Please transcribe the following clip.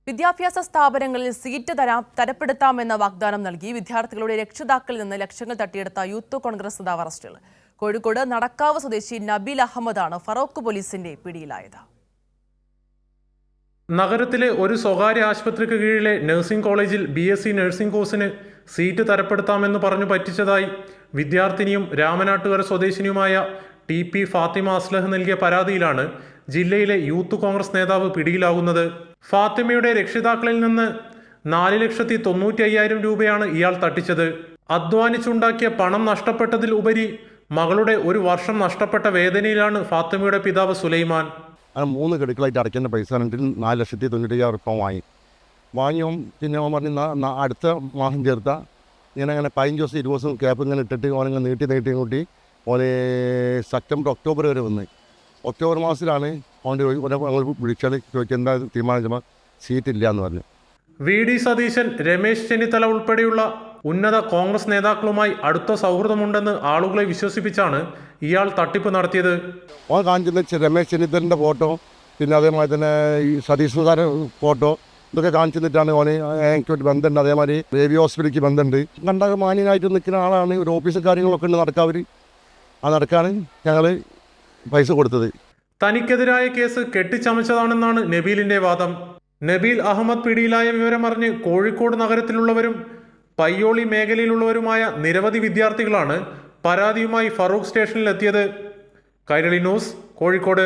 വിദ്യാഭ്യാസ സ്ഥാപനങ്ങളിൽ സീറ്റ് തരപ്പെടുത്താമെന്ന വാഗ്ദാനം നൽകി വിദ്യാർത്ഥികളുടെ രക്ഷിതാക്കളിൽ നിന്ന് ലക്ഷങ്ങൾ തട്ടിയെടുത്ത യൂത്ത് കോൺഗ്രസ് നേതാവ് അറസ്റ്റിൽ. കോഴിക്കോട് നടക്കാവ് സ്വദേശി നബീൽ അഹമ്മദാണ് ഫറോക്ക് പോലീസിന്റെ പിടിയിലായത്. നഗരത്തിലെ ഒരു സ്വകാര്യ ആശുപത്രിക്ക് കീഴിലെ നഴ്സിംഗ് കോളേജിൽ BSc നഴ്സിംഗ് കോഴ്സിന് സീറ്റ് തരപ്പെടുത്താമെന്ന് പറഞ്ഞു പറ്റിച്ചതായി വിദ്യാർത്ഥിനിയും രാമനാട്ടുകര സ്വദേശിനിയുമായ TP ഫാത്തിമ അസ്ലഹ് നൽകിയ പരാതിയിലാണ് ജില്ലയിലെ യൂത്ത് കോൺഗ്രസ് നേതാവ് പിടിയിലാകുന്നത്. ഫാത്തിമയുടെ രക്ഷിതാക്കളിൽ നിന്ന് 4,95,000 രൂപയാണ് ഇയാൾ തട്ടിച്ചത്. അധ്വാനിച്ചുണ്ടാക്കിയ പണം നഷ്ടപ്പെട്ടതിൽ ഉപരി മകളുടെ ഒരു വർഷം നഷ്ടപ്പെട്ട വേദനയിലാണ് ഫാത്തിമയുടെ പിതാവ് സുലൈമാൻ. 3 ഗഡുക്കളായിട്ട് അടയ്ക്കേണ്ട പൈസ 4,95,000 വാങ്ങിയും പിന്നെ പറഞ്ഞ് അടുത്ത മാസം ചേർത്ത ഇങ്ങനെ 15 ദിവസം 20 ദിവസം ക്യാപ്പ് ഇങ്ങനെ ഇട്ടിട്ട് ഓനിങ്ങനെ നീട്ടി കൂട്ടി ഓനെ സെപ്റ്റംബർ ഒക്ടോബർ വരെ വന്ന് ഒക്ടോബർ മാസത്തിലാണ് ഓൻ്റെ വിളിച്ചാൽ ചോദിച്ചാൽ എന്താ തീരുമാനിച്ചപ്പോൾ സീറ്റ് ഇല്ല എന്ന് പറഞ്ഞു. VD സതീശൻ, രമേശ് ചെന്നിത്തല ഉൾപ്പെടെയുള്ള ഉന്നത കോൺഗ്രസ് നേതാക്കളുമായി അടുത്ത സൗഹൃദമുണ്ടെന്ന് ആളുകളെ വിശ്വസിപ്പിച്ചാണ് ഇയാൾ തട്ടിപ്പ് നടത്തിയത്. ഓൻ കാണിച്ചിരുന്ന രമേശ് ചെന്നിത്തലിൻ്റെ ഫോട്ടോ, പിന്നെ അതേമാതിരി തന്നെ ഈ സതീഷ് ഫോട്ടോ ഇതൊക്കെ കാണിച്ചിട്ടാണ് ഓന് എനിക്കൊരു ബന്ധമുണ്ട്. അതേമാതിരി ബേബി ഹോസ്പിറ്റലിലേക്ക് ബന്ധമുണ്ട്. കണ്ട മാന്യനായിട്ട് നിൽക്കുന്ന ആളാണ്. ഒരു ഓഫീസും കാര്യങ്ങളൊക്കെ ഉണ്ട് നടക്കാവർ. ആ നടക്കാണ് ഞങ്ങൾ പൈസ കൊടുത്തത്. തനിക്കെതിരായ കേസ് കെട്ടിച്ചമച്ചതാണെന്നാണ് നബീലിന്റെ വാദം. നബീൽ അഹമ്മദ് പിടിയിലായ വിവരമറിഞ്ഞ് കോഴിക്കോട് നഗരത്തിലുള്ളവരും പയ്യോളി മേഖലയിലുള്ളവരുമായ നിരവധി വിദ്യാർത്ഥികളാണ് പരാതിയുമായി ഫറൂഖ് സ്റ്റേഷനിലെത്തിയത്. കൈരളി ന്യൂസ്, കോഴിക്കോട്.